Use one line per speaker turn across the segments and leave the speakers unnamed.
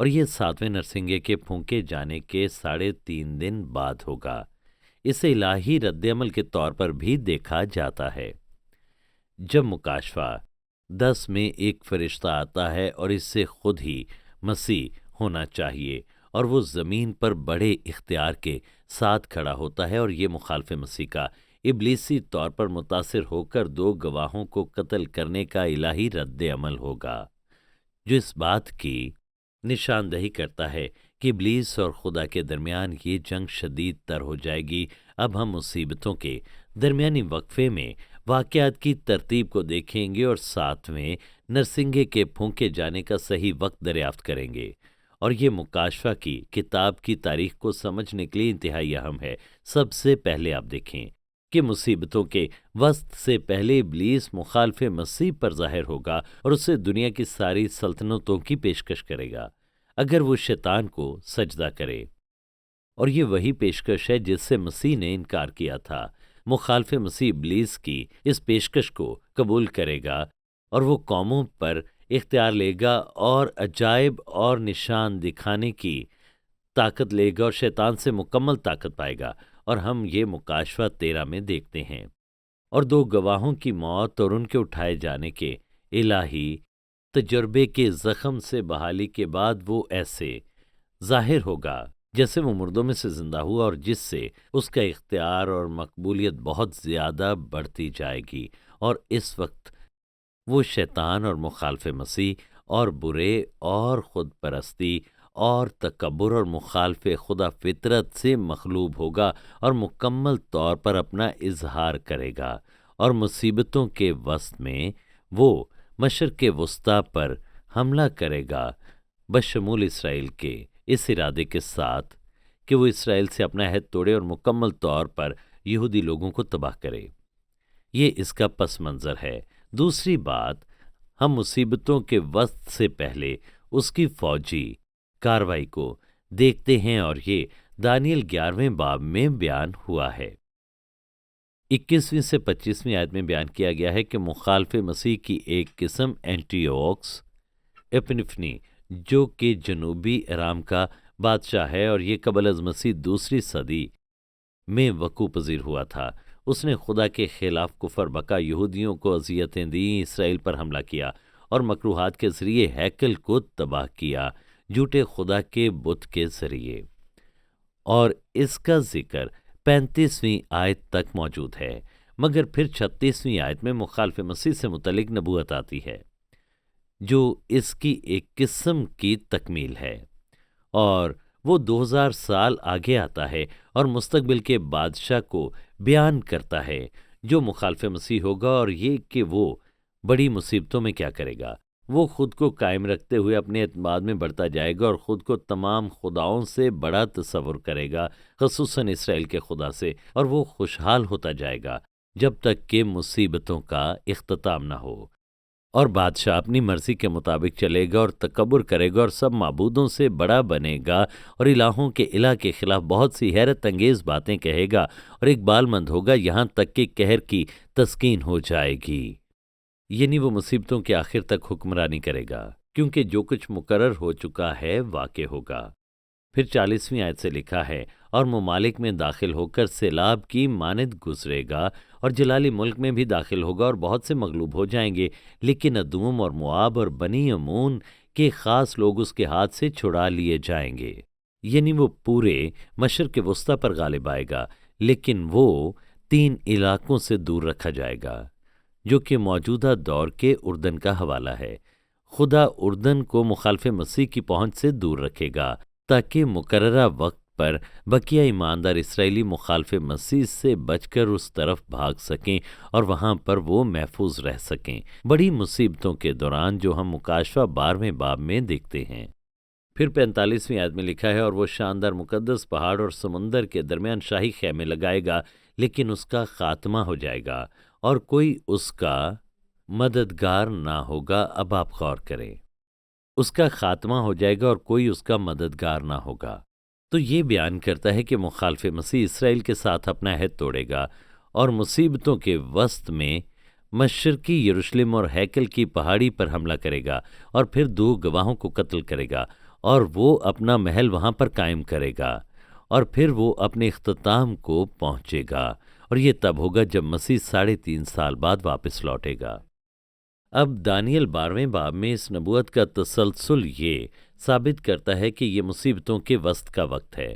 اور یہ 7ویں نرسنگے کے پھونکے جانے کے 3.5 دن بعد ہوگا۔ اسے الہی رد عمل کے طور پر بھی دیکھا جاتا ہے۔ جب مکاشفہ 10 میں ایک فرشتہ آتا ہے اور اس سے خود ہی مسیح ہونا چاہیے، اور وہ زمین پر بڑے اختیار کے ساتھ کھڑا ہوتا ہے، اور یہ مخالف مسیح کا ابلیسی طور پر متاثر ہو کر 2 گواہوں کو قتل کرنے کا الہی رد عمل ہوگا، جو اس بات کی نشاندہی کرتا ہے کہ ابلیس اور خدا کے درمیان یہ جنگ شدید تر ہو جائے گی۔ اب ہم مصیبتوں کے درمیانی وقفے میں واقعات کی ترتیب کو دیکھیں گے اور 7ویں نرسنگے کے پھونکے جانے کا صحیح وقت دریافت کریں گے، اور یہ مکاشفہ کی کتاب کی تاریخ کو سمجھنے کے لیے انتہائی اہم ہے۔ سب سے پہلے آپ دیکھیں کہ مصیبتوں کے وسط سے پہلے ابلیس مخالف مسیح پر ظاہر ہوگا اور اسے دنیا کی ساری سلطنتوں کی پیشکش کرے گا اگر وہ شیطان کو سجدہ کرے، اور یہ وہی پیشکش ہے جس سے مسیح نے انکار کیا تھا۔ مخالف مسیح ابلیس کی اس پیشکش کو قبول کرے گا اور وہ قوموں پر اختیار لے گا اور عجائب اور نشان دکھانے کی طاقت لے گا اور شیطان سے مکمل طاقت پائے گا، اور ہم یہ مکاشفہ 13 میں دیکھتے ہیں۔ اور 2 گواہوں کی موت اور ان کے اٹھائے جانے کے الہی تجربے کے زخم سے بحالی کے بعد وہ ایسے ظاہر ہوگا جیسے وہ مردوں میں سے زندہ ہوا، اور جس سے اس کا اختیار اور مقبولیت بہت زیادہ بڑھتی جائے گی، اور اس وقت وہ شیطان اور مخالف مسیح اور برے اور خود پرستی اور تکبر اور مخالف خدا فطرت سے مغلوب ہوگا اور مکمل طور پر اپنا اظہار کرے گا، اور مصیبتوں کے وسط میں وہ مشرق وسطیٰ پر حملہ کرے گا، بشمول اسرائیل کے اس ارادے کے ساتھ کہ وہ اسرائیل سے اپنا عہد توڑے اور مکمل طور پر یہودی لوگوں کو تباہ کرے۔ یہ اس کا پس منظر ہے۔ دوسری بات، ہم مصیبتوں کے وسط سے پہلے اس کی فوجی کاروائی کو دیکھتے ہیں، اور یہ دانیل 11ویں باب میں بیان ہوا ہے۔ 21ویں سے 25ویں آیت میں بیان کیا گیا ہے کہ مخالف مسیح کی ایک قسم اینٹیوکس اپنفنی، جو کہ جنوبی ارام کا بادشاہ ہے، اور یہ قبل از مسیح 2 صدی میں وقوع پذیر ہوا تھا، اس نے خدا کے خلاف کفر بکا، یہودیوں کو اذیتیں دیں، اسرائیل پر حملہ کیا اور مکروہات کے ذریعے ہیکل کو تباہ کیا، جھوٹے خدا کے بت کے ذریعے۔ اور اس کا ذکر 35ویں آیت تک موجود ہے، مگر پھر 36ویں آیت میں مخالف مسیح سے متعلق نبوت آتی ہے، جو اس کی ایک قسم کی تکمیل ہے، اور وہ 2000 سال آگے آتا ہے اور مستقبل کے بادشاہ کو بیان کرتا ہے جو مخالف مسیح ہوگا، اور یہ کہ وہ بڑی مصیبتوں میں کیا کرے گا۔ وہ خود کو قائم رکھتے ہوئے اپنے اعتماد میں بڑھتا جائے گا اور خود کو تمام خداؤں سے بڑا تصور کرے گا، خصوصاً اسرائیل کے خدا سے، اور وہ خوشحال ہوتا جائے گا جب تک کہ مصیبتوں کا اختتام نہ ہو، اور بادشاہ اپنی مرضی کے مطابق چلے گا اور تکبر کرے گا اور سب معبودوں سے بڑا بنے گا اور الہوں کے الہ کے خلاف بہت سی حیرت انگیز باتیں کہے گا اور اقبال مند ہوگا، یہاں تک کہ قہر کی تسکین ہو جائے گی۔ یعنی وہ مصیبتوں کے آخر تک حکمرانی کرے گا، کیونکہ جو کچھ مقرر ہو چکا ہے واقع ہوگا۔ پھر 40ویں آیت سے لکھا ہے، اور ممالک میں داخل ہو کر سیلاب کی مانند گزرے گا، اور جلالی ملک میں بھی داخل ہوگا اور بہت سے مغلوب ہو جائیں گے، لیکن ادوم اور مواب اور بنی امون کے خاص لوگ اس کے ہاتھ سے چھڑا لیے جائیں گے۔ یعنی وہ پورے مشرق وسطیٰ پر غالب آئے گا، لیکن وہ 3 علاقوں سے دور رکھا جائے گا، جو کہ موجودہ دور کے اردن کا حوالہ ہے۔ خدا اردن کو مخالف مسیح کی پہنچ سے دور رکھے گا تاکہ مقررہ وقت پر بقیہ ایماندار اسرائیلی مخالف مسیح سے بچ کر اس طرف بھاگ سکیں اور وہاں پر وہ محفوظ رہ سکیں، بڑی مصیبتوں کے دوران، جو ہم مکاشفہ 12ویں باب میں دیکھتے ہیں۔ پھر 45ویں آیت میں لکھا ہے، اور وہ شاندار مقدس پہاڑ اور سمندر کے درمیان شاہی خیمے لگائے گا، لیکن اس کا خاتمہ ہو جائے گا اور کوئی اس کا مددگار نہ ہوگا۔ اب آپ غور کریں، اس کا خاتمہ ہو جائے گا اور کوئی اس کا مددگار نہ ہوگا، تو یہ بیان کرتا ہے کہ مخالف مسیح اسرائیل کے ساتھ اپنا عہد توڑے گا اور مصیبتوں کے وسط میں مشرقی یروشلم اور ہیکل کی پہاڑی پر حملہ کرے گا، اور پھر 2 گواہوں کو قتل کرے گا، اور وہ اپنا محل وہاں پر قائم کرے گا، اور پھر وہ اپنے اختتام کو پہنچے گا، اور یہ تب ہوگا جب مسیح 3.5 سال بعد واپس لوٹے گا۔ اب دانیل 12ویں باب میں اس نبوت کا تسلسل یہ ثابت کرتا ہے کہ یہ مصیبتوں کے وسط کا وقت ہے،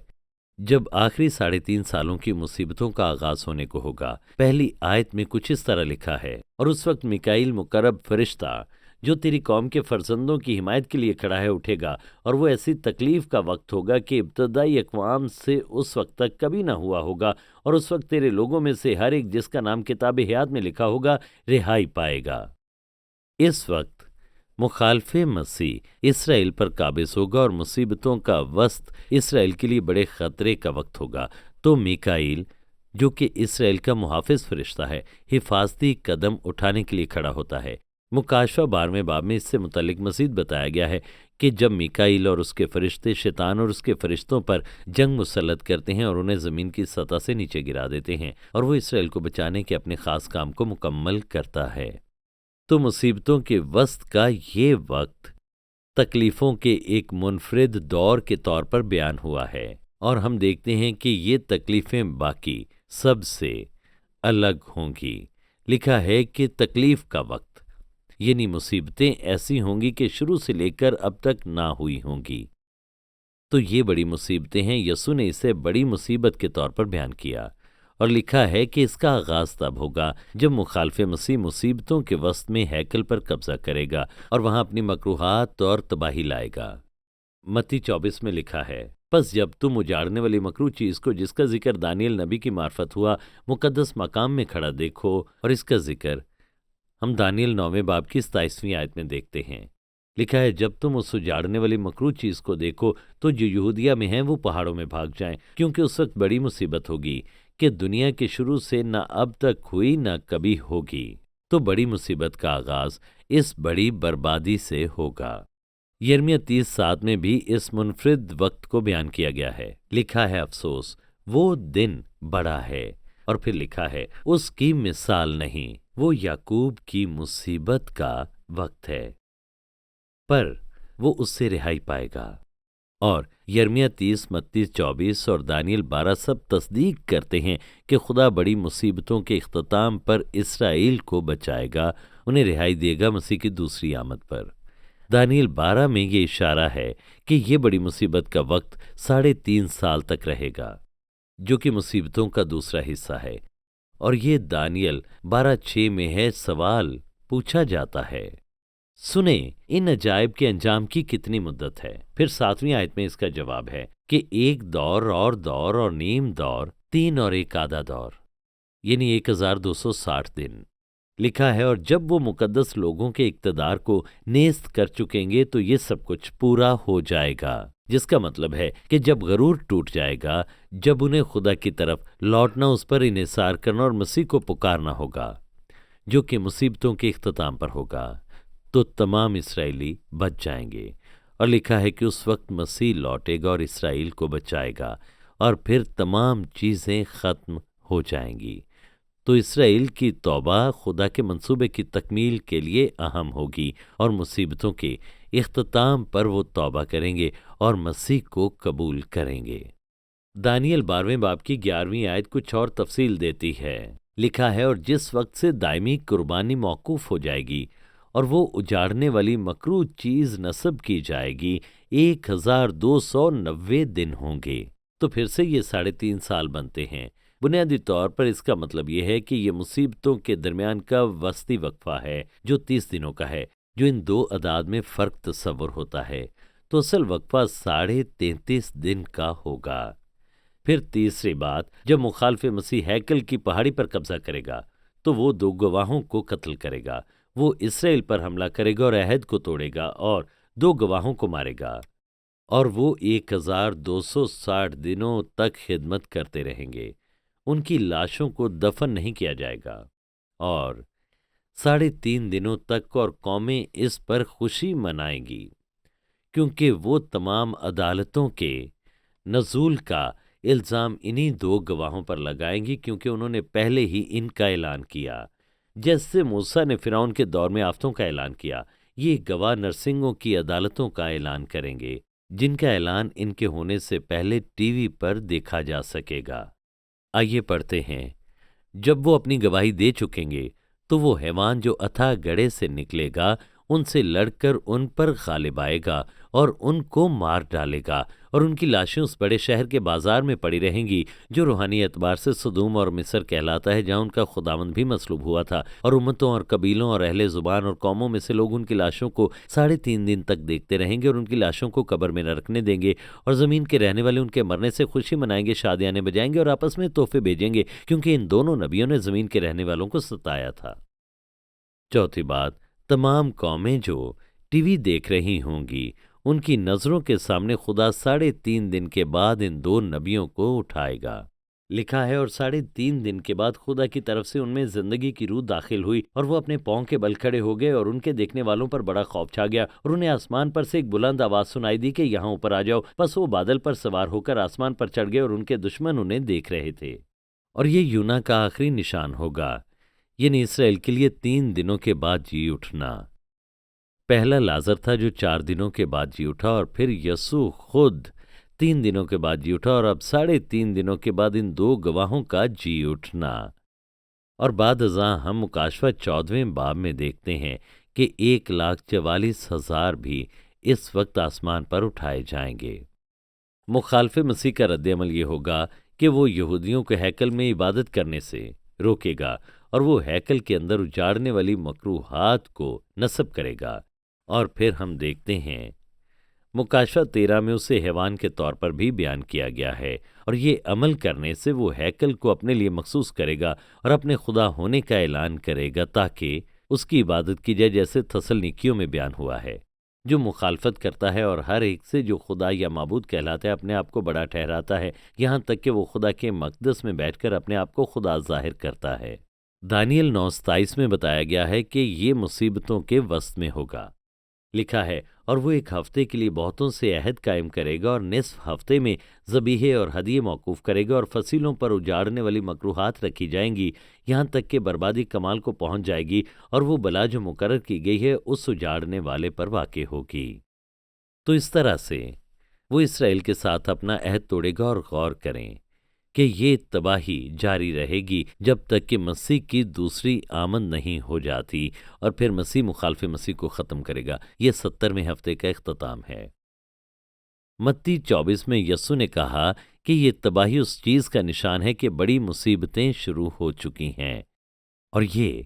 جب آخری 3.5 سالوں کی مصیبتوں کا آغاز ہونے کو ہوگا۔ پہلی آیت میں کچھ اس طرح لکھا ہے، اور اس وقت میکائیل مقرب فرشتہ جو تیری قوم کے فرزندوں کی حمایت کے لیے کھڑا ہے اٹھے گا، اور وہ ایسی تکلیف کا وقت ہوگا کہ ابتدائی اقوام سے اس وقت تک کبھی نہ ہوا ہوگا، اور اس وقت تیرے لوگوں میں سے ہر ایک جس کا نام کتاب حیات میں لکھا ہوگا رہائی پائے گا۔ اس وقت مخالف مسیح اسرائیل پر قابض ہوگا، اور مصیبتوں کا وسط اسرائیل کے لیے بڑے خطرے کا وقت ہوگا۔ تو میکائیل جو کہ اسرائیل کا محافظ فرشتہ ہے، حفاظتی قدم اٹھانے کے لیے کھڑا ہوتا ہے۔ مکاشفہ 12ویں باب میں اس سے متعلق مزید بتایا گیا ہے کہ جب میکائیل اور اس کے فرشتے شیطان اور اس کے فرشتوں پر جنگ مسلط کرتے ہیں اور انہیں زمین کی سطح سے نیچے گرا دیتے ہیں، اور وہ اسرائیل کو بچانے کے اپنے خاص کام کو مکمل کرتا ہے۔ تو مصیبتوں کے وسط کا یہ وقت تکلیفوں کے ایک منفرد دور کے طور پر بیان ہوا ہے، اور ہم دیکھتے ہیں کہ یہ تکلیفیں باقی سب سے الگ ہوں گی۔ لکھا ہے کہ تکلیف کا وقت یعنی مصیبتیں ایسی ہوں گی کہ شروع سے لے کر اب تک نہ ہوئی ہوں گی۔ تو یہ بڑی مصیبتیں ہیں، یسوع نے اسے بڑی مصیبت کے طور پر بیان کیا، اور لکھا ہے کہ اس کا آغاز تب ہوگا جب مخالف مسیح مصیبتوں کے وسط میں ہیکل پر قبضہ کرے گا اور وہاں اپنی مکروہات اور تباہی لائے گا۔ متی 24 میں لکھا ہے، پس جب تم اجاڑنے والی مکروہ چیز کو جس کا ذکر دانیل نبی کی معرفت ہوا مقدس مقام میں کھڑا دیکھو، اور اس کا ذکر ہم دانیل 9ویں باب کی 27ویں آیت میں دیکھتے ہیں۔ لکھا ہے، جب تم اس اجاڑنے والی مکروہ چیز کو دیکھو تو جو یہودیہ میں ہیں وہ پہاڑوں میں بھاگ جائیں، کیونکہ اس وقت بڑی مصیبت ہوگی کہ دنیا کے شروع سے نہ اب تک ہوئی نہ کبھی ہوگی۔ تو بڑی مصیبت کا آغاز اس بڑی بربادی سے ہوگا۔ یرمیہ 30:7 میں بھی اس منفرد وقت کو بیان کیا گیا ہے۔ لکھا ہے، افسوس وہ دن بڑا ہے، اور پھر لکھا ہے اس کی مثال نہیں، وہ یعقوب کی مصیبت کا وقت ہے، پر وہ اس سے رہائی پائے گا۔ اور یرمیہ 30، متی 24 اور دانیل 12 سب تصدیق کرتے ہیں کہ خدا بڑی مصیبتوں کے اختتام پر اسرائیل کو بچائے گا، انہیں رہائی دے گا مسیح کی دوسری آمد پر۔ دانیل 12 میں یہ اشارہ ہے کہ یہ بڑی مصیبت کا وقت 3.5 سال تک رہے گا، جو کہ مصیبتوں کا دوسرا حصہ ہے، اور یہ دانیل 12:6 میں ہے۔ سوال پوچھا جاتا ہے، سنیں ان عجائب کے انجام کی کتنی مدت ہے؟ پھر 7ویں آیت میں اس کا جواب ہے کہ 1 دور اور نیم دور، 3 اور 1 آدھا دور، یعنی 1260 دن۔ لکھا ہے، اور جب وہ مقدس لوگوں کے اقتدار کو نیست کر چکیں گے تو یہ سب کچھ پورا ہو جائے گا، جس کا مطلب ہے کہ جب غرور ٹوٹ جائے گا، جب انہیں خدا کی طرف لوٹنا، اس پر انحصار کرنا اور مسیح کو پکارنا ہوگا، جو کہ مصیبتوں کے اختتام پر ہوگا، تو تمام اسرائیلی بچ جائیں گے۔ اور لکھا ہے کہ اس وقت مسیح لوٹے گا اور اسرائیل کو بچائے گا، اور پھر تمام چیزیں ختم ہو جائیں گی۔ تو اسرائیل کی توبہ خدا کے منصوبے کی تکمیل کے لیے اہم ہوگی، اور مصیبتوں کے اختتام پر وہ توبہ کریں گے اور مسیح کو قبول کریں گے۔ دانیل 12ویں باب کی 11ویں آیت کچھ اور تفصیل دیتی ہے۔ لکھا ہے، اور جس وقت سے دائمی قربانی موقوف ہو جائے گی اور وہ اجاڑنے والی مکروہ چیز نصب کی جائے گی، 1290 دن ہوں گے۔ تو پھر سے یہ 3.5 سال بنتے ہیں۔ بنیادی طور پر اس کا مطلب یہ ہے کہ یہ مصیبتوں کے درمیان کا وسطی وقفہ ہے، جو 30 دنوں کا ہے، جو ان دو اعداد میں فرق تصور ہوتا ہے۔ تو اصل وقفہ 33.5 دن کا ہوگا۔ پھر تیسری بات، جب مخالف مسیح ہیکل کی پہاڑی پر قبضہ کرے گا تو وہ 2 گواہوں کو قتل کرے گا، وہ اسرائیل پر حملہ کرے گا اور عہد کو توڑے گا اور 2 گواہوں کو مارے گا، اور وہ 1260 دنوں تک خدمت کرتے رہیں گے۔ ان کی لاشوں کو دفن نہیں کیا جائے گا، اور 3.5 دنوں تک اور قومیں اس پر خوشی منائیں گی، کیونکہ وہ تمام عدالتوں کے نزول کا الزام انہی 2 گواہوں پر لگائیں گی، کیونکہ انہوں نے پہلے ہی ان کا اعلان کیا، جیسے موسیٰ نے فرعون کے دور میں آفتوں کا اعلان کیا۔ یہ گواہ نرسنگوں کی عدالتوں کا اعلان کریں گے، جن کا اعلان ان کے ہونے سے پہلے ٹی وی پر دیکھا جا سکے گا۔ آئیے پڑھتے ہیں۔ جب وہ اپنی گواہی دے چکیں گے تو وہ حیوان جو اتھا گڑھے سے نکلے گا ان سے لڑ کر ان پر غالب آئے گا اور ان کو مار ڈالے گا، اور ان کی لاشیں اس بڑے شہر کے بازار میں پڑی رہیں گی جو روحانی اعتبار سے سدوم اور مصر کہلاتا ہے، جہاں ان کا خداوند بھی مصلوب ہوا تھا، اور امتوں اور قبیلوں اور اہل زبان اور قوموں میں سے لوگ ان کی لاشوں کو 3.5 دن تک دیکھتے رہیں گے اور ان کی لاشوں کو قبر میں نہ رکھنے دیں گے، اور زمین کے رہنے والے ان کے مرنے سے خوشی منائیں گے، شادیانے بجائیں گے اور آپس میں تحفے بھیجیں گے، کیونکہ ان دونوں نبیوں نے زمین کے رہنے والوں کو ستایا تھا۔ چوتھی بات، تمام قومیں جو ٹی وی دیکھ رہی ہوں گی ان کی نظروں کے سامنے خدا 3.5 دن کے بعد ان 2 نبیوں کو اٹھائے گا۔ لکھا ہے، اور 3.5 دن کے بعد خدا کی طرف سے ان میں زندگی کی روح داخل ہوئی اور وہ اپنے پاؤں کے بل کھڑے ہو گئے، اور ان کے دیکھنے والوں پر بڑا خوف چھا گیا، اور انہیں آسمان پر سے ایک بلند آواز سنائی دی کہ یہاں اوپر آ جاؤ۔ پس وہ بادل پر سوار ہو کر آسمان پر چڑھ گئے اور ان کے دشمن انہیں دیکھ رہے تھے۔ اور یہ یونا کا آخری نشان ہوگا، یعنی اسرائیل کے لیے 3 دنوں کے بعد جی اٹھنا۔ پہلا لازر تھا جو 4 دنوں کے بعد جی اٹھا، اور پھر یسوع خود 3 دنوں کے بعد جی اٹھا، اور اب 3.5 دنوں کے بعد ان 2 گواہوں کا جی اٹھنا۔ اور بعد ازاں ہم مکاشفہ 14ویں باب میں دیکھتے ہیں کہ 1,44,000 بھی اس وقت آسمان پر اٹھائے جائیں گے۔ مخالف مسیح کا رد عمل یہ ہوگا کہ وہ یہودیوں کو ہیکل میں عبادت کرنے سے روکے گا، اور وہ ہیکل کے اندر اجاڑنے والی مکروہات کو نصب کرے گا۔ اور پھر ہم دیکھتے ہیں مکاشفہ 13 میں اسے حیوان کے طور پر بھی بیان کیا گیا ہے، اور یہ عمل کرنے سے وہ ہیکل کو اپنے لیے مخصوص کرے گا اور اپنے خدا ہونے کا اعلان کرے گا تاکہ اس کی عبادت کی جائے، جیسے تسلنیکیوں میں بیان ہوا ہے۔ جو مخالفت کرتا ہے اور ہر ایک سے جو خدا یا معبود کہلاتا ہے اپنے آپ کو بڑا ٹھہراتا ہے، یہاں تک کہ وہ خدا کے مقدس میں بیٹھ کر اپنے آپ کو خدا ظاہر کرتا ہے۔ دانیل 9:27 میں بتایا گیا ہے کہ یہ مصیبتوں کے وسط میں ہوگا۔ لکھا ہے، اور وہ 1 ہفتے کے لیے بہتوں سے عہد قائم کرے گا، اور نصف ہفتے میں ذبیحے اور ہدیے موقوف کرے گا، اور فصیلوں پر اجاڑنے والی مکروہات رکھی جائیں گی، یہاں تک کہ بربادی کمال کو پہنچ جائے گی، اور وہ بلا جو مقرر کی گئی ہے اس اجاڑنے والے پر واقع ہوگی۔ تو اس طرح سے وہ اسرائیل کے ساتھ اپنا عہد توڑے گا، اور غور کریں کہ یہ تباہی جاری رہے گی جب تک کہ مسیح کی دوسری آمد نہیں ہو جاتی، اور پھر مسیح مخالف مسیح کو ختم کرے گا۔ یہ 70ویں ہفتے کا اختتام ہے۔ متی 24 میں یسوع نے کہا کہ یہ تباہی اس چیز کا نشان ہے کہ بڑی مصیبتیں شروع ہو چکی ہیں، اور یہ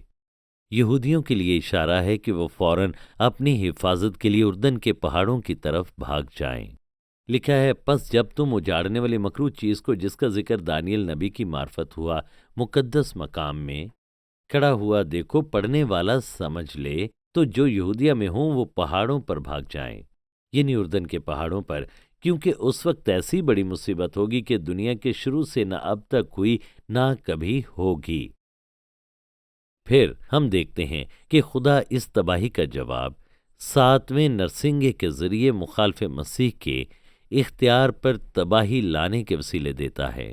یہودیوں کے لیے اشارہ ہے کہ وہ فوراً اپنی حفاظت کے لیے اردن کے پہاڑوں کی طرف بھاگ جائیں۔ لکھا ہے، پس جب تم اجاڑنے والی مکروہ چیز کو جس کا ذکر دانیل نبی کی معرفت ہوا مقدس مقام میں کھڑا ہوا دیکھو، پڑھنے والا سمجھ لے، تو جو یہودیہ میں ہوں وہ پہاڑوں پر بھاگ جائیں، یعنی اردن کے پہاڑوں پر، کیونکہ اس وقت ایسی بڑی مصیبت ہوگی کہ دنیا کے شروع سے نہ اب تک ہوئی نہ کبھی ہوگی۔ پھر ہم دیکھتے ہیں کہ خدا اس تباہی کا جواب 7ویں نرسنگے کے ذریعے مخالف مسیح کے اختیار پر تباہی لانے کے وسیلے دیتا ہے۔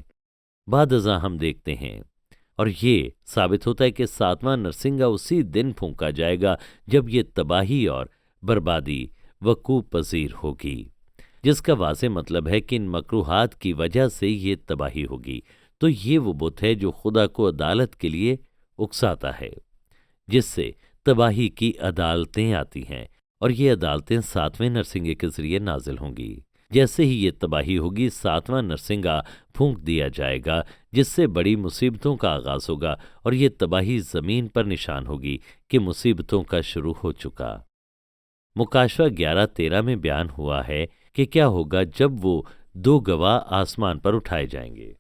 بعد ازاں ہم دیکھتے ہیں، اور یہ ثابت ہوتا ہے کہ 7واں نرسنگا اسی دن پھونکا جائے گا جب یہ تباہی اور بربادی وقوع پذیر ہوگی، جس کا واضح مطلب ہے کہ ان مکروہات کی وجہ سے یہ تباہی ہوگی۔ تو یہ وہ بت ہے جو خدا کو عدالت کے لیے اکساتا ہے، جس سے تباہی کی عدالتیں آتی ہیں، اور یہ عدالتیں 7ویں نرسنگے کے ذریعے نازل ہوں گی۔ جیسے ہی یہ تباہی ہوگی، 7واں نرسنگا پھونک دیا جائے گا، جس سے بڑی مصیبتوں کا آغاز ہوگا، اور یہ تباہی زمین پر نشان ہوگی کہ مصیبتوں کا شروع ہو چکا۔ مکاشفہ 11:13 میں بیان ہوا ہے کہ کیا ہوگا جب وہ 2 گواہ آسمان پر اٹھائے جائیں گے۔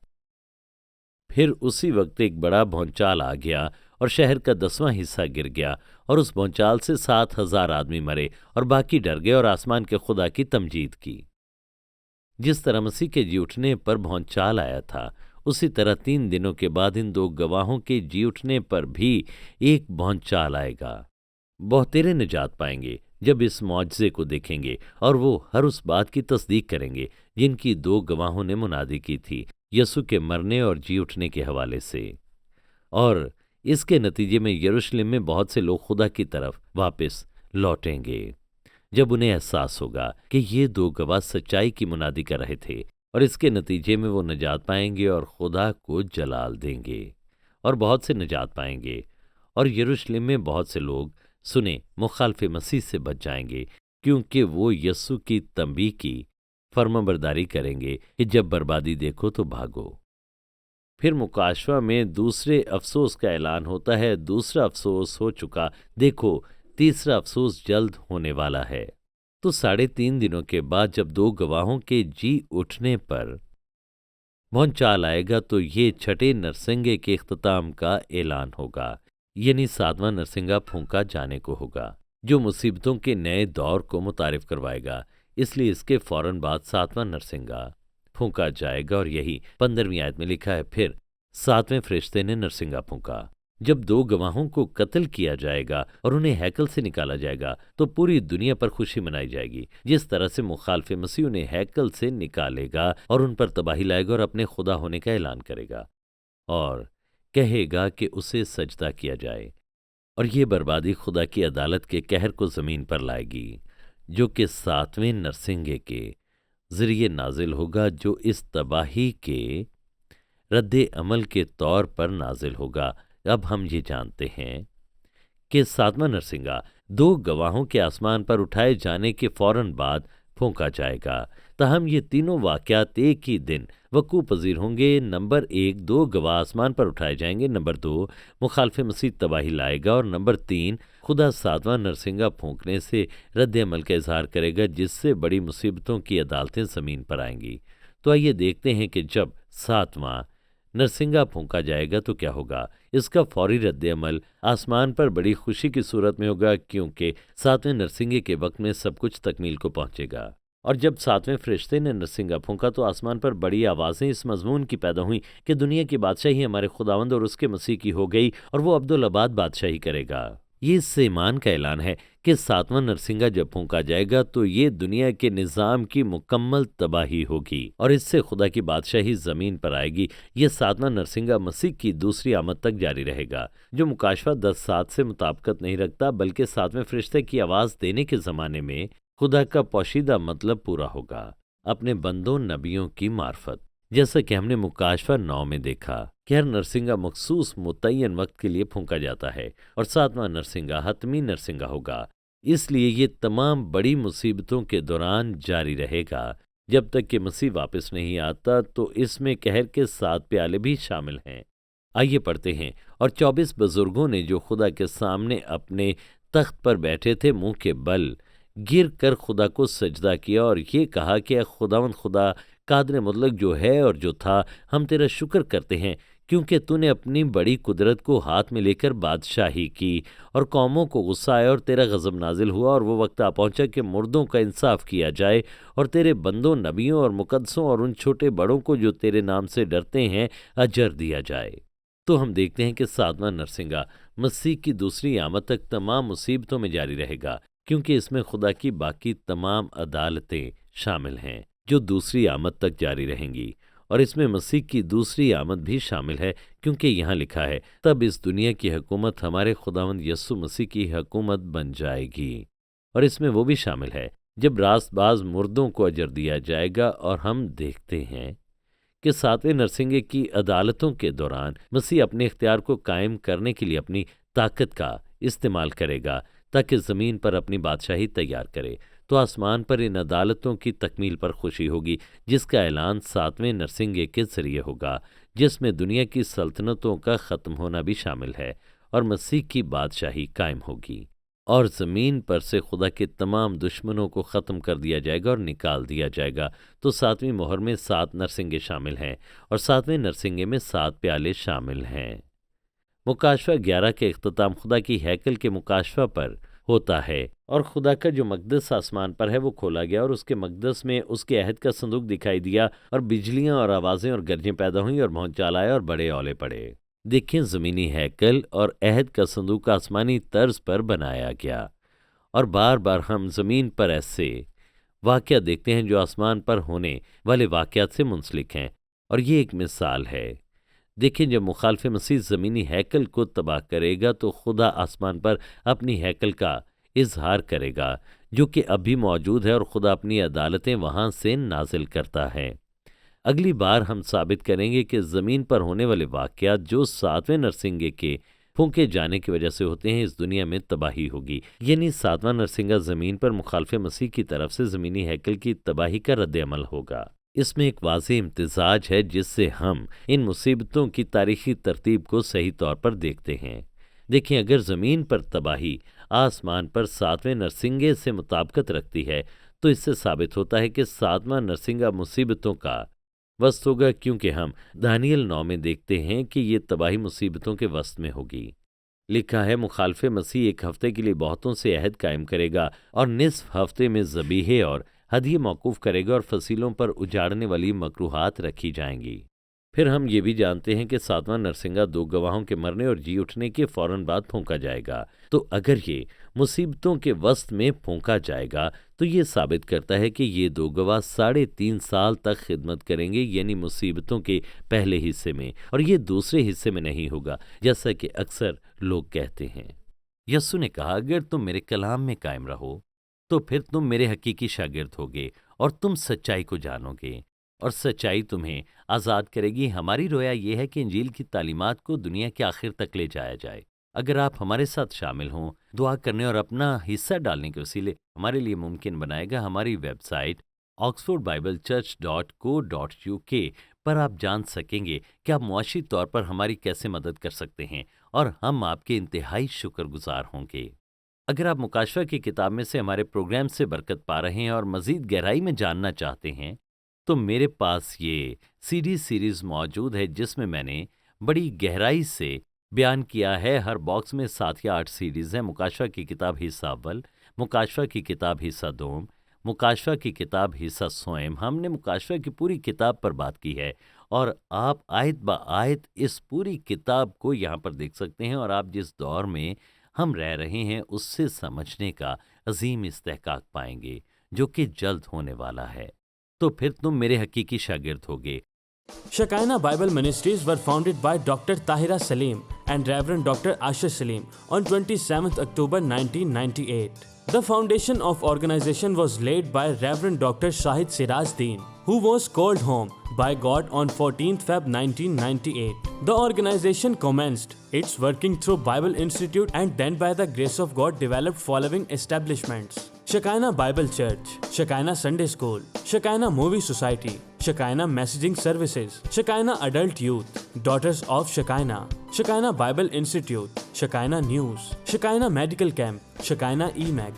پھر اسی وقت ایک بڑا بھونچال آ گیا، اور شہر کا 10واں حصہ گر گیا، اور اس بھونچال سے 7,000 آدمی مرے، اور باقی ڈر گئے اور آسمان کے خدا کی تمجید کی۔ جس طرح مسیح کے جی اٹھنے پر بھونچال آیا تھا، اسی طرح 3 دنوں کے بعد ان 2 گواہوں کے جی اٹھنے پر بھی ایک بھونچال آئے گا۔ بہتیرے نجات پائیں گے جب اس معجزے کو دیکھیں گے، اور وہ ہر اس بات کی تصدیق کریں گے جن کی 2 گواہوں نے منادی کی تھی، یسوع کے مرنے اور جی اٹھنے کے حوالے سے۔ اور اس کے نتیجے میں یروشلم میں بہت سے لوگ خدا کی طرف واپس لوٹیں گے۔ جب انہیں احساس ہوگا کہ یہ دو گواہ سچائی کی منادی کر رہے تھے اور اس کے نتیجے میں وہ نجات پائیں گے اور خدا کو جلال دیں گے اور بہت سے نجات پائیں گے، اور یروشلم میں بہت سے لوگ سنے مخالف مسیح سے بچ جائیں گے، کیونکہ وہ یسوع کی تنبیہ کی فرمانبرداری کریں گے کہ جب بربادی دیکھو تو بھاگو۔ پھر مکاشفہ میں دوسرے افسوس کا اعلان ہوتا ہے، دوسرا افسوس ہو چکا، دیکھو تیسرا افسوس جلد ہونے والا ہے۔ تو 3.5 دنوں کے بعد جب دو گواہوں کے جی اٹھنے پر بھونچال آئے گا تو یہ چھٹے نرسنگے کے اختتام کا اعلان ہوگا، یعنی 7واں نرسنگا پھونکا جانے کو ہوگا، جو مصیبتوں کے نئے دور کو متعارف کروائے گا۔ اس لیے اس کے فوراً بعد 7واں نرسنگا پھونکا جائے گا، اور یہی 15ویں آیت میں لکھا ہے، پھر 7ویں فرشتے نے نرسنگا پھونکا۔ جب دو گواہوں کو قتل کیا جائے گا اور انہیں ہیکل سے نکالا جائے گا تو پوری دنیا پر خوشی منائی جائے گی، جس طرح سے مخالف مسیح انہیں ہیکل سے نکالے گا اور ان پر تباہی لائے گا اور اپنے خدا ہونے کا اعلان کرے گا اور کہے گا کہ اسے سجدہ کیا جائے، اور یہ بربادی خدا کی عدالت کے قہر کو زمین پر لائے گی، جو کہ 7ویں نرسنگے کے ذریعے نازل ہوگا، جو اس تباہی کے رد عمل کے طور پر نازل ہوگا۔ اب ہم یہ جانتے ہیں کہ 7واں نرسنگا دو گواہوں کے آسمان پر اٹھائے جانے کے فوراً بعد پھونکا جائے گا، تاہم یہ تینوں واقعات ایک ہی دن وقوع پذیر ہوں گے۔ نمبر 1، دو گواہ آسمان پر اٹھائے جائیں گے۔ نمبر 2، مخالف مسیح تباہی لائے گا۔ اور نمبر 3، خدا 7واں نرسنگا پھونکنے سے رد عمل کا اظہار کرے گا، جس سے بڑی مصیبتوں کی عدالتیں زمین پر آئیں گی۔ تو آئیے دیکھتے ہیں کہ جب 7واں نرسنگا پھونکا جائے گا تو کیا ہوگا۔ اس کا فوری رد عمل آسمان پر بڑی خوشی کی صورت میں ہوگا، کیونکہ 7ویں نرسنگے کے وقت میں سب کچھ تکمیل کو پہنچے گا۔ اور جب 7ویں فرشتے نے نرسنگا پھونکا تو آسمان پر بڑی آوازیں اس مضمون کی پیدا ہوئیں کہ دنیا کی بادشاہی ہمارے خداوند اور اس کے مسیح کی ہو گئی، اور وہ ابدالآباد بادشاہی کرے گا۔ یہ اس سے ایمان کا اعلان ہے کہ 7واں نرسنگا جب پھونکا جائے گا تو یہ دنیا کے نظام کی مکمل تباہی ہوگی، اور اس سے خدا کی بادشاہی زمین پر آئے گی۔ یہ 7واں نرسنگا مسیح کی دوسری آمد تک جاری رہے گا، جو مکاشفہ 10:7 سے مطابقت نہیں رکھتا، بلکہ 7ویں فرشتے کی آواز دینے کے زمانے میں خدا کا پوشیدہ مطلب پورا ہوگا اپنے بندوں نبیوں کی معرفت، جیسا کہ ہم نے مکاشفہ 9 میں دیکھا کہ ہر نرسنگا مخصوص متعین وقت کے لیے پھونکا جاتا ہے، اور 7واں نرسنگا حتمی نرسنگا ہوگا۔ اس لیے یہ تمام بڑی مصیبتوں کے دوران جاری رہے گا جب تک کہ مسیح واپس نہیں آتا۔ تو اس میں قہر کے 7 پیالے بھی شامل ہیں۔ آئیے پڑھتے ہیں، اور 24 بزرگوں نے جو خدا کے سامنے اپنے تخت پر بیٹھے تھے منہ کے بل گر کر خدا کو سجدہ کیا اور یہ کہا کہ اے خداوند خدا قادر مطلق جو ہے اور جو تھا، ہم تیرا شکر کرتے ہیں، کیونکہ تو نے اپنی بڑی قدرت کو ہاتھ میں لے کر بادشاہی کی، اور قوموں کو غصہ آیا اور تیرا غضب نازل ہوا، اور وہ وقت آ پہنچا کہ مردوں کا انصاف کیا جائے، اور تیرے بندوں نبیوں اور مقدسوں اور ان چھوٹے بڑوں کو جو تیرے نام سے ڈرتے ہیں اجر دیا جائے۔ تو ہم دیکھتے ہیں کہ 7واں نرسنگا مسیح کی دوسری آمد تک تمام مصیبتوں میں جاری رہے گا، کیونکہ اس میں خدا کی باقی تمام عدالتیں شامل ہیں جو دوسری آمد تک جاری رہیں گی، اور اس میں مسیح کی دوسری آمد بھی شامل ہے، کیونکہ یہاں لکھا ہے تب اس دنیا کی حکومت ہمارے خداوند یسوع مسیح کی حکومت بن جائے گی، اور اس میں وہ بھی شامل ہے جب راست باز مردوں کو اجر دیا جائے گا۔ اور ہم دیکھتے ہیں کہ 7ویں نرسنگے کی عدالتوں کے دوران مسیح اپنے اختیار کو قائم کرنے کے لیے اپنی طاقت کا استعمال کرے گا تاکہ زمین پر اپنی بادشاہی تیار کرے۔ تو آسمان پر ان عدالتوں کی تکمیل پر خوشی ہوگی، جس کا اعلان 7ویں نرسنگے کے ذریعے ہوگا، جس میں دنیا کی سلطنتوں کا ختم ہونا بھی شامل ہے اور مسیح کی بادشاہی قائم ہوگی، اور زمین پر سے خدا کے تمام دشمنوں کو ختم کر دیا جائے گا اور نکال دیا جائے گا۔ تو 7ویں مہر میں 7 نرسنگے شامل ہیں، اور 7ویں نرسنگے میں 7 پیالے شامل ہیں۔ مکاشفہ 11 کے اختتام خدا کی ہیکل کے مکاشفہ پر ہوتا ہے، اور خدا کا جو مقدس آسمان پر ہے وہ کھولا گیا، اور اس کے مقدس میں اس کے عہد کا صندوق دکھائی دیا، اور بجلیاں اور آوازیں اور گرجیں پیدا ہوئیں اور بھونچال آیا اور بڑے اولے پڑے۔ دیکھیں، زمینی ہیکل اور عہد کا صندوق آسمانی طرز پر بنایا گیا، اور بار بار ہم زمین پر ایسے واقعہ دیکھتے ہیں جو آسمان پر ہونے والے واقعات سے منسلک ہیں، اور یہ ایک مثال ہے۔ دیکھیں، جب مخالف مسیح زمینی ہیکل کو تباہ کرے گا تو خدا آسمان پر اپنی ہیکل کا اظہار کرے گا، جو کہ اب بھی موجود ہے اور خدا اپنی عدالتیں وہاں سے نازل کرتا ہے۔ اگلی بار ہم ثابت کریں گے کہ زمین پر ہونے والے واقعات جو 7ویں نرسنگے کے پھونکے جانے کی وجہ سے ہوتے ہیں، اس دنیا میں تباہی ہوگی، یعنی 7واں نرسنگا زمین پر مخالف مسیح کی طرف سے زمینی ہیکل کی تباہی کا رد عمل ہوگا۔ اس میں ایک واضح امتزاج ہے جس سے ہم ان مصیبتوں کی تاریخی ترتیب کو صحیح طور پر دیکھتے ہیں۔ دیکھیں، اگر زمین پر تباہی آسمان پر 7ویں نرسنگے سے مطابقت رکھتی ہے تو اس سے ثابت ہوتا ہے کہ 7واں نرسنگا مصیبتوں کا وسط ہوگا، کیونکہ ہم دانیل 9 میں دیکھتے ہیں کہ یہ تباہی مصیبتوں کے وسط میں ہوگی۔ لکھا ہے، مخالف مسیح ایک ہفتے کے لیے بہتوں سے عہد قائم کرے گا اور نصف ہفتے میں ذبیحے اور ہدیے موقوف کرے گا اور فصیلوں پر اجاڑنے والی مکروہات رکھی جائیں گی۔ پھر ہم یہ بھی جانتے ہیں کہ 7واں نرسنگا 2 گواہوں کے مرنے اور جی اٹھنے کے فوراً بعد پھونکا جائے گا۔ تو اگر یہ مصیبتوں کے وسط میں پھونکا جائے گا تو یہ ثابت کرتا ہے کہ یہ 2 گواہ 3.5 سال تک خدمت کریں گے، یعنی مصیبتوں کے پہلے حصے میں، اور یہ دوسرے حصے میں نہیں ہوگا جیسا کہ اکثر لوگ کہتے ہیں۔ یسوع نے کہا، اگر تم میرے کلام میں قائم رہو تو پھر تم میرے حقیقی شاگرد ہوگے اور تم سچائی کو جانو گے، اور سچائی تمہیں آزاد کرے گی۔ ہماری رویا یہ ہے کہ انجیل کی تعلیمات کو دنیا کے آخر تک لے جایا جائے۔ اگر آپ ہمارے ساتھ شامل ہوں، دعا کرنے اور اپنا حصہ ڈالنے کے وسیلے ہمارے لیے ممکن بنائے گا۔ ہماری ویب سائٹ oxfordbiblecchurch.co.uk پر آپ جان سکیں گے کہ آپ معاشی طور پر ہماری کیسے مدد کر سکتے ہیں، اور ہم آپ کے انتہائی شکر گزار ہوں گے۔ اگر آپ مکاشفہ کی کتاب میں سے ہمارے پروگرام سے برکت پا رہے ہیں اور مزید گہرائی میں جاننا چاہتے ہیں تو میرے پاس یہ سی ڈی سیریز موجود ہے جس میں نے بڑی گہرائی سے بیان کیا ہے۔ ہر باکس میں 7 یا 8 سیریز ہیں۔ مکاشفہ کی کتاب حصہ اول، مکاشفہ کی کتاب حصہ دوم، مکاشفہ کی کتاب حصہ سوم۔ ہم نے مکاشفہ کی پوری کتاب پر بات کی ہے، اور آپ آیت با آیت اس پوری کتاب کو یہاں پر دیکھ سکتے ہیں، اور آپ جس دور میں ہم رہ رہے ہیں اس سے سمجھنے کا عظیم استحقاق پائیں گے جو کہ جلد ہونے والا ہے۔ تو پھر تم میرے حقیقی شاگرد ہوگے۔
Shekinah Bible Ministries were founded by Dr. Tahira Salim and Reverend Dr. Asher Salim on 27th October 1998. The foundation of organization was laid by Reverend Dr. Shahid Siraj Deen, who was called home by God on 14th Feb 1998. The organization commenced its working through Bible Institute and then by the grace of God developed following establishments: Shekinah Bible Church, Shekinah Sunday School, Shekinah Movie Society, Shekinah Messaging Services, Shekinah Adult Youth, Daughters of Shekinah, Shekinah Bible Institute, Shekinah News, Shekinah Medical Camp, Shekinah EMAG,